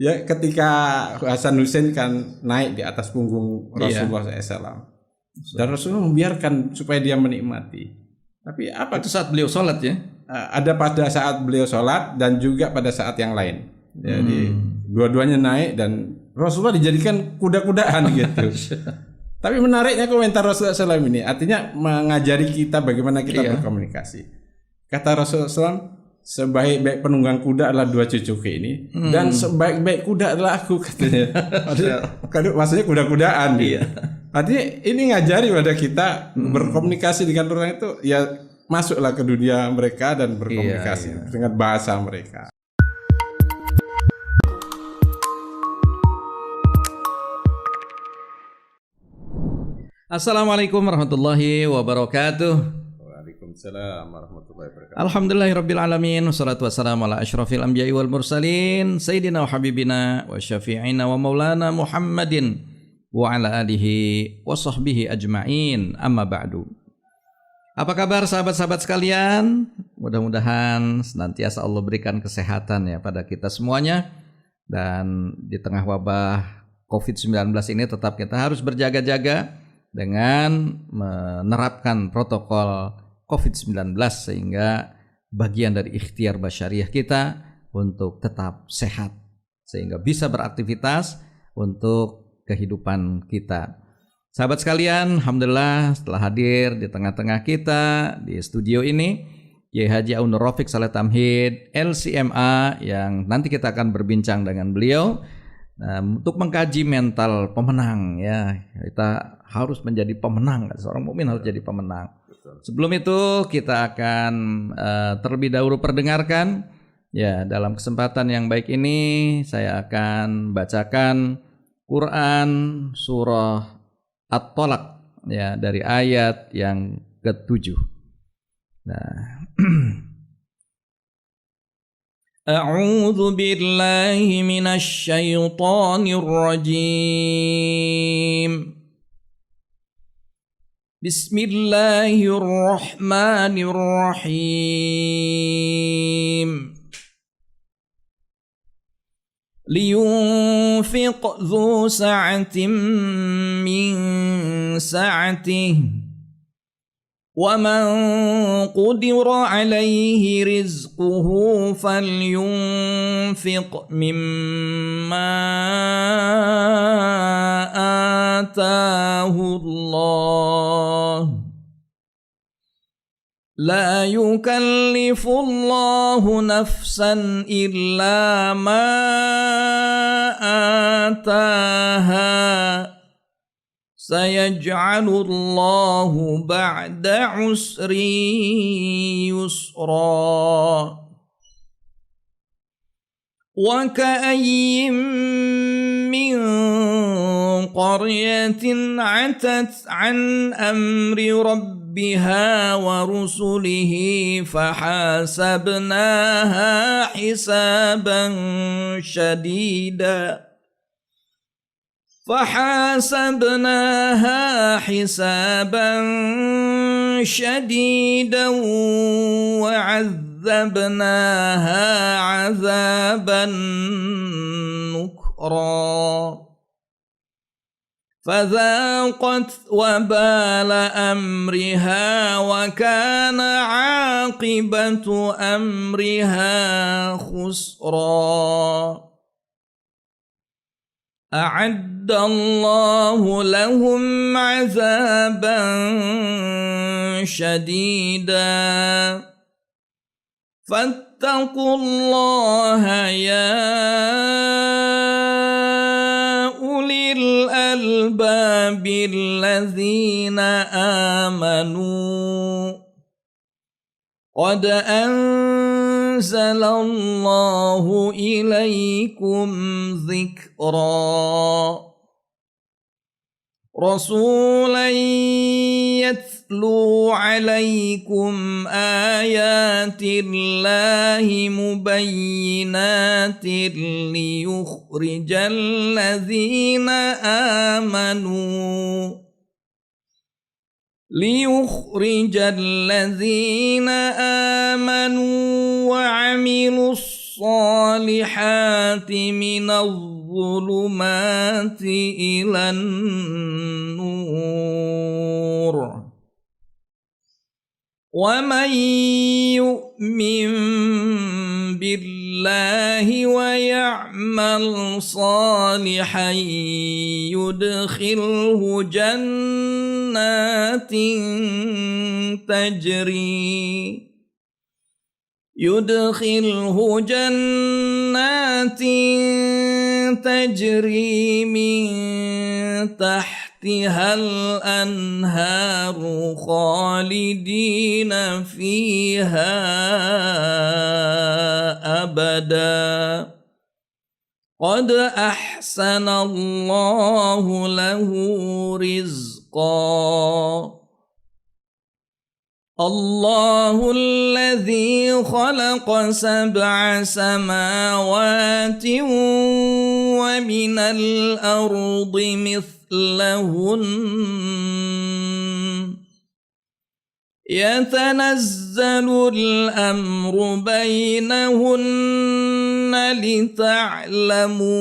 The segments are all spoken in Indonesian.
Ya ketika Hasan Hussein kan naik di atas punggung Rasulullah SAW dan Rasulullah membiarkan supaya dia menikmati. Tapi apa Itu saat beliau sholat ya? ada pada saat beliau sholat dan juga pada saat yang lain. Jadi dua-duanya naik dan Rasulullah dijadikan kuda-kudaan gitu. Tapi menariknya komentar Rasulullah SAW ini artinya mengajari kita bagaimana kita berkomunikasi. Kata Rasulullah SAW, sebaik-baik penunggang kuda adalah dua cucuku ini dan sebaik-baik kuda adalah aku, katanya. Maksudnya kuda-kudaan gitu. Artinya ini ngajari pada kita berkomunikasi dengan orang itu ya masuklah ke dunia mereka dan berkomunikasi dengan bahasa mereka. Assalamualaikum warahmatullahi wabarakatuh. Waalaikumsalam warahmatullahi wabarakatuh. Alhamdulillahirabbil alamin, wassalatu wassalamu ala asyrafil anbiya'i wal mursalin, sayyidina wa habibina wa syafi'ina wa maulana Muhammadin wa ala alihi wa sahbihi ajma'in. Amma ba'du. Apa kabar sahabat-sahabat sekalian? Mudah-mudahan senantiasa Allah berikan kesehatan ya pada kita semuanya, dan di tengah wabah COVID-19 ini tetap kita harus berjaga-jaga dengan menerapkan protokol COVID-19 sehingga bagian dari ikhtiar basyariah kita untuk tetap sehat sehingga bisa beraktivitas untuk kehidupan kita. Sahabat sekalian, alhamdulillah setelah hadir di tengah-tengah kita di studio ini Kiai Haji Aun Rafiq Saleh Tamhid LCMA, yang nanti kita akan berbincang dengan beliau untuk mengkaji mental pemenang ya. Kita harus menjadi pemenang, seorang mukmin harus jadi pemenang. Sebelum itu kita akan terlebih dahulu perdengarkan ya, dalam kesempatan yang baik ini saya akan bacakan Quran surah At-Tolak ya, dari ayat yang ke-7. Nah, A'udzu billahi minasy syaithanir rajim. Bismillahirrahmanirrahim. Liyunfiq dzu sa'atin min sa'atihi wa man qudira 'alaihi rizquhu falyunfiq mimma ataahu Allah. La yukallifu Allahu nafsan illa ma ataaha. Sayaj'alu Allahu ba'da usri yusra. Wa ka'ayyin min qaryatin 'atat 'an amri rabbiha wa rusulihi fahasabnaha hisaban shadida. فحاسبناها حسابا شديدا وعذبناها عذابا نكرا فذاقت وبال أمرها وكان عاقبة أمرها خسرا. أعد الله لهم عذابا شديدا فاتقوا الله يا أولي الألباب الذين آمنوا قد أنزل الله إليكم ذكرا رسولا يتلو عليكم آيات الله مبينات ليخرج الذين آمنوا وعملوا الصالحات الصالحات من الظلمات إلى النور ومن يؤمن بالله ويعمل صالحا يدخله جنات تجري من تحتها الأنهار خالدين فيها أبدا قد أحسن الله له رزقا الله الذي خلق 7 سماوات ومن الأرض مثلهن يتنزل الأمر بينهن لتعلموا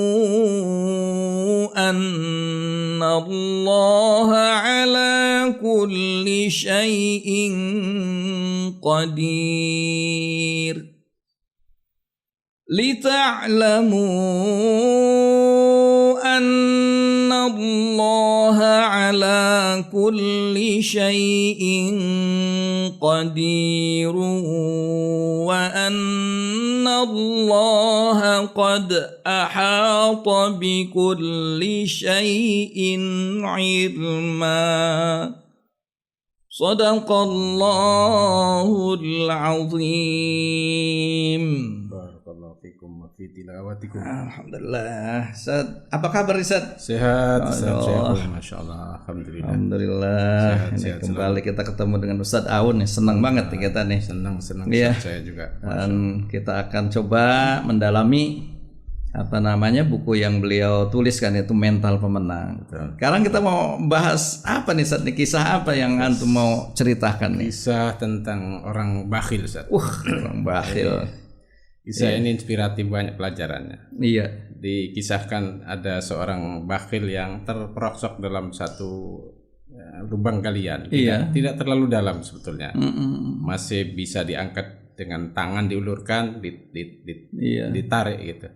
أن الله على كل شيء قدير لتعلموا أن الله على كل شيء قدير وأن الله قد أحاط بكل شيء علما صدق الله العظيم. Barakallahu fikum wa fi tilawatikum. Alhamdulillah. Ustaz, apa kabar Ustaz? Sehat, Masya Allah. Alhamdulillah. Alhamdulillah. Sehat, kembali kita ketemu dengan Ustaz Aun nih. Senang banget nih kita nih. Senang Iya. Saya juga. Dan kita akan coba mendalami buku yang beliau tuliskan, itu Mental Pemenang. Betul. Sekarang kita mau bahas apa nih Ustaz? Kisah apa yang antum mau ceritakan nih? Kisah tentang orang bakhil, Ustaz. Orang bakhil. Kisah ini inspiratif, banyak pelajarannya. Iya. Dikisahkan ada seorang bakhil yang terperosok dalam satu lubang galian. Tidak terlalu dalam sebetulnya. Masih bisa diangkat dengan tangan, diulurkan, ditarik gitu.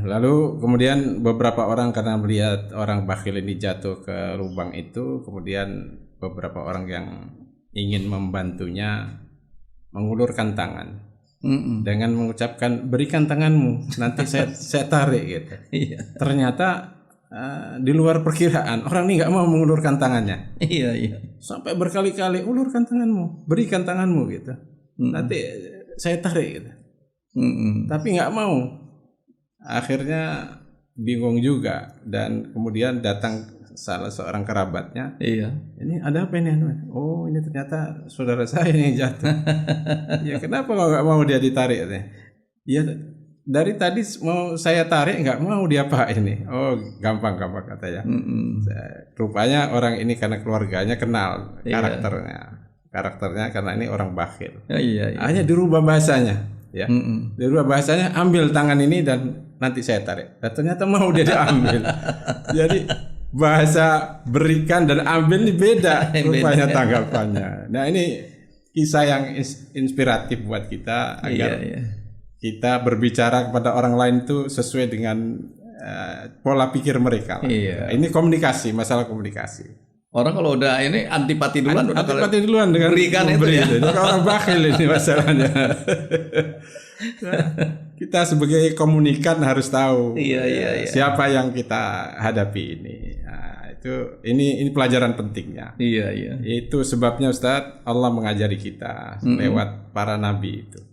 Lalu kemudian beberapa orang karena melihat orang bakhil ini jatuh ke lubang itu, kemudian beberapa orang yang ingin membantunya mengulurkan tangan dengan mengucapkan, berikan tanganmu, nanti saya tarik gitu. Ternyata di luar perkiraan, orang ini nggak mau mengulurkan tangannya. Sampai berkali-kali, ulurkan tanganmu, berikan tanganmu gitu, nanti saya tarik gitu. Tapi nggak mau. Akhirnya bingung juga, dan kemudian datang salah seorang kerabatnya. Ini ada apa ini? Oh, ini ternyata saudara saya yang jatuh. Ya, kenapa kok nggak mau dia ditarik? Ya, dari tadi mau saya tarik nggak mau, diapain ini? Oh, gampang katanya. Rupanya orang ini karena keluarganya kenal karakternya karena ini orang bakhil. Hanya dirubah bahasanya. Ya, dirubah bahasanya, ambil tangan ini dan nanti saya tarik. Dan ternyata mau dia diambil. Jadi bahasa berikan dan ambil ini beda rupanya tanggapannya. Nah, ini kisah yang inspiratif buat kita agar kita berbicara kepada orang lain itu sesuai dengan pola pikir mereka. Ini komunikasi, masalah komunikasi. Orang kalau udah ini antipati duluan, dengan berikan itu ya. Orang bakhil ini masalahnya. Kita sebagai komunikan harus tahu siapa yang kita hadapi ini. Nah, ini pelajaran pentingnya. Itu sebabnya Ustaz, Allah mengajari kita lewat para nabi itu.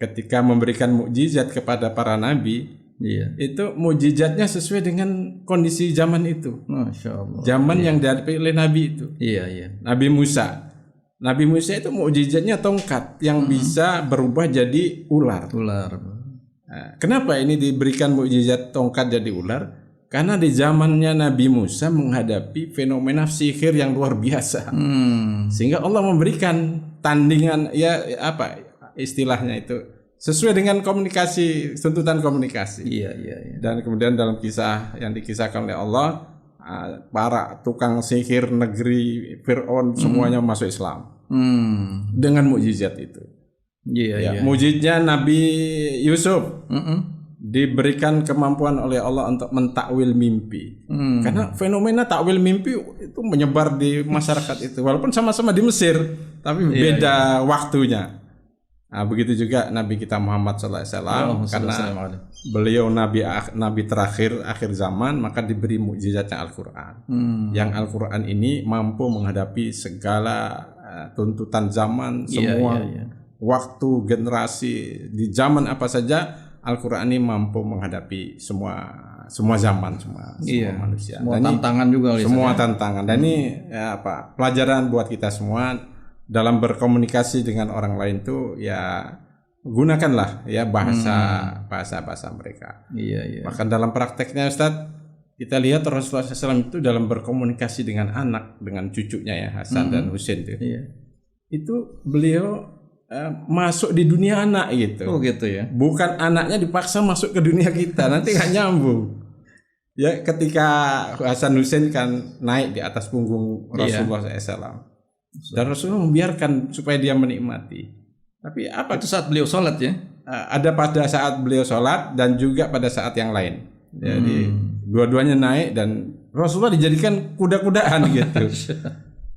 Ketika memberikan mukjizat kepada para nabi, itu mukjizatnya sesuai dengan kondisi zaman itu. Masya Allah. Zaman yang dihadapi oleh Nabi itu. Nabi Musa. Nabi Musa itu mukjizatnya tongkat yang bisa berubah jadi ular. Nah, kenapa ini diberikan mukjizat tongkat jadi ular? Karena di zamannya Nabi Musa menghadapi fenomena sihir yang luar biasa. Sehingga Allah memberikan tandingan, istilahnya itu sesuai dengan komunikasi, tuntutan komunikasi. Iya. Dan kemudian dalam kisah yang dikisahkan oleh Allah, para tukang sihir negeri Fir'aun semuanya masuk Islam dengan mukjizat itu. Iya. Mukjizatnya Nabi Yusuf diberikan kemampuan oleh Allah untuk mentakwil mimpi. Karena fenomena takwil mimpi itu menyebar di masyarakat itu, walaupun sama-sama di Mesir, tapi beda waktunya. Nah, begitu juga Nabi kita Muhammad SAW, karena beliau Nabi terakhir akhir zaman, maka diberi mukjizatnya Al-Quran. Yang Al-Quran ini mampu menghadapi segala tuntutan zaman, semua waktu, generasi, di zaman apa saja, Al-Quran ini mampu menghadapi semua zaman, semua manusia. Semua tantangan juga. Semua tantangan. Dan ini pelajaran buat kita semua. Dalam berkomunikasi dengan orang lain tuh ya gunakanlah ya bahasa mereka. Iya. Bahkan dalam prakteknya Ustadz, kita lihat Rasulullah SAW itu dalam berkomunikasi dengan anak, dengan cucunya ya Hasan dan Husain tuh. Itu beliau masuk di dunia anak gitu. Oh gitu ya. Bukan anaknya dipaksa masuk ke dunia kita, nanti nggak nyambung. Ya ketika Hasan Husain kan naik di atas punggung Rasulullah SAW. Dan Rasulullah membiarkan supaya dia menikmati. Tapi apa itu saat beliau sholat ya? Ada pada saat beliau sholat dan juga pada saat yang lain. Jadi dua-duanya naik dan Rasulullah dijadikan kuda-kudaan gitu.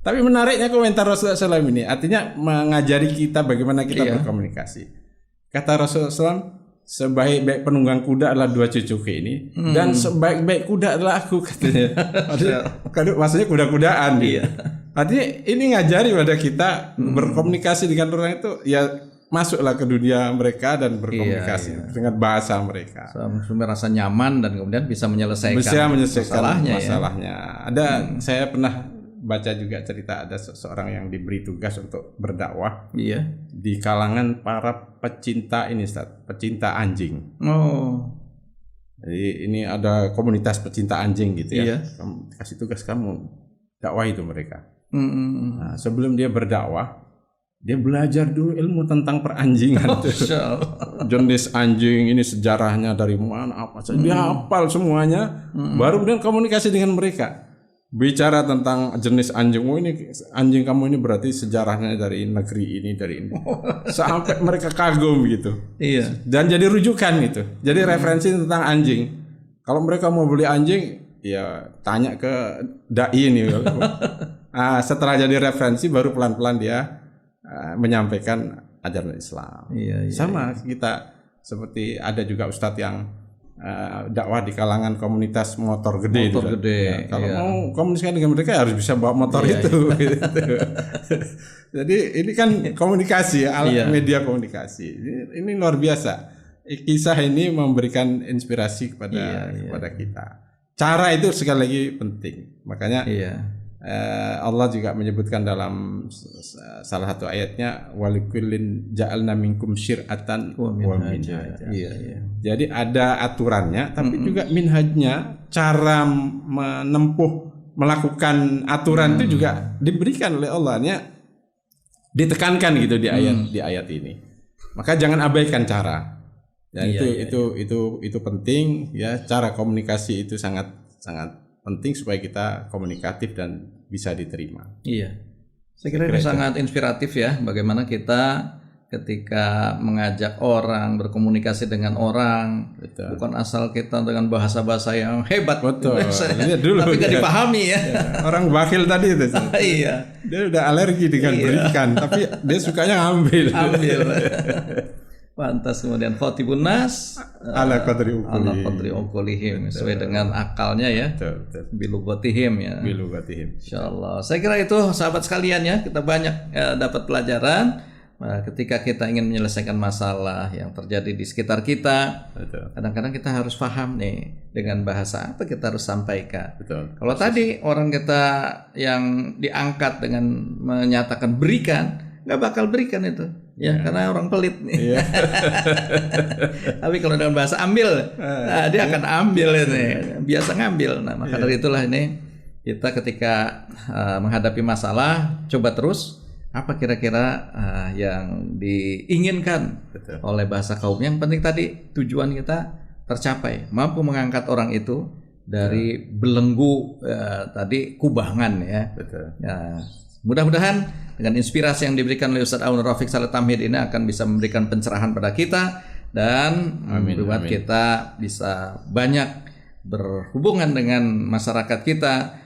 Tapi menariknya komentar Rasulullah SAW ini, artinya mengajari kita bagaimana kita berkomunikasi. Kata Rasulullah SAW, sebaik-baik penunggang kuda adalah dua cucuku ini, dan sebaik-baik kuda adalah aku, katanya. Maksudnya kuda-kudaan. Artinya ini ngajari pada kita berkomunikasi dengan orang itu, ya masuklah ke dunia mereka dan berkomunikasi dengan bahasa mereka. Sampai rasa nyaman dan kemudian bisa menyelesaikan masalahnya. Ada saya pernah baca juga cerita ada seseorang yang diberi tugas untuk berdakwah di kalangan para pecinta pecinta anjing. Jadi ini ada komunitas pecinta anjing gitu ya. Kamu kasih tugas kamu dakwah itu mereka. Nah, sebelum dia berdakwah, dia belajar dulu ilmu tentang peranjingan. Jenis anjing ini sejarahnya dari mana apa saja. Dia hafal semuanya. Baru kemudian komunikasi dengan mereka. Bicara tentang jenis anjing. Oh ini anjing kamu ini berarti sejarahnya dari negeri ini, dari ini. Sampai mereka kagum gitu. Dan jadi rujukan gitu. Jadi referensi tentang anjing. Kalau mereka mau beli anjing, ya tanya ke dai ini. Setelah jadi referensi baru pelan-pelan dia menyampaikan ajaran Islam. Sama kita seperti ada juga ustadz yang dakwah di kalangan komunitas motor gede. Kalau mau komunikasi dengan mereka harus bisa bawa motor itu. Gitu. Jadi ini kan komunikasi, media komunikasi. Ini luar biasa. Kisah ini memberikan inspirasi kepada kita. Cara itu sekali lagi penting. Makanya Allah juga menyebutkan dalam salah satu ayatnya walikullin ja'alna minkum syir'atan wa minhaja. Jadi ada aturannya tapi juga minhajnya, cara melakukan aturan itu juga diberikan oleh Allah, ditekankan gitu di ayat ini. Maka jangan abaikan cara. Dan itu penting ya, cara komunikasi itu sangat penting supaya kita komunikatif dan bisa diterima. Saya kira itu sangat inspiratif ya, bagaimana kita ketika mengajak orang, berkomunikasi dengan orang, bukan asal kita dengan bahasa-bahasa yang hebat, tapi gak dipahami ya. Orang bakhil tadi itu. Dia udah alergi dengan berikan, tapi dia sukanya ngambil. Pantas kemudian khotibun nas ala qadri uqulihim, sesuai dengan akalnya ya. Bilughatihim ya. Insyaallah. Saya kira itu sahabat sekalian ya, kita banyak dapat pelajaran ketika kita ingin menyelesaikan masalah yang terjadi di sekitar kita. Kadang-kadang kita harus paham nih dengan bahasa apa kita harus sampaikan. Kalau tadi orang kita yang diangkat dengan menyatakan berikan, nggak bakal berikan itu. Karena orang pelit nih. Tapi kalau dengan bahasa ambil, dia akan ambil ini. Biasa ngambil. Nah, maka dari itulah ini kita ketika menghadapi masalah, coba terus apa kira-kira yang diinginkan Betul. oleh bahasa kaum. Yang penting tadi tujuan kita tercapai, mampu mengangkat orang itu dari belenggu tadi kubangan ya. Betul. Ya, mudah-mudahan dengan inspirasi yang diberikan oleh Ustaz Aun Rafiq Saleh Tamhid ini akan bisa memberikan pencerahan pada kita dan membuat kita bisa banyak berhubungan dengan masyarakat kita,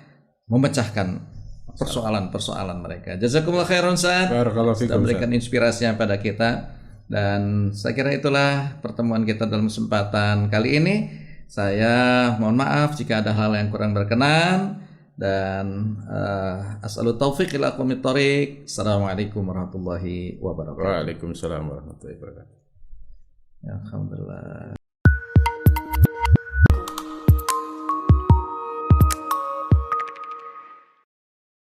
memecahkan persoalan-persoalan mereka. Jazakumullah khairan Ustaz. Barakallahu fikum, Sudah memberikan inspirasinya pada kita, dan saya kira itulah pertemuan kita dalam kesempatan kali ini. Saya mohon maaf jika ada hal yang kurang berkenan, dan as'alu taufiq ila aqwamit thoriq. Assalamualaikum warahmatullahi wabarakatuh. Waalaikumsalam warahmatullahi wabarakatuh. Alhamdulillah.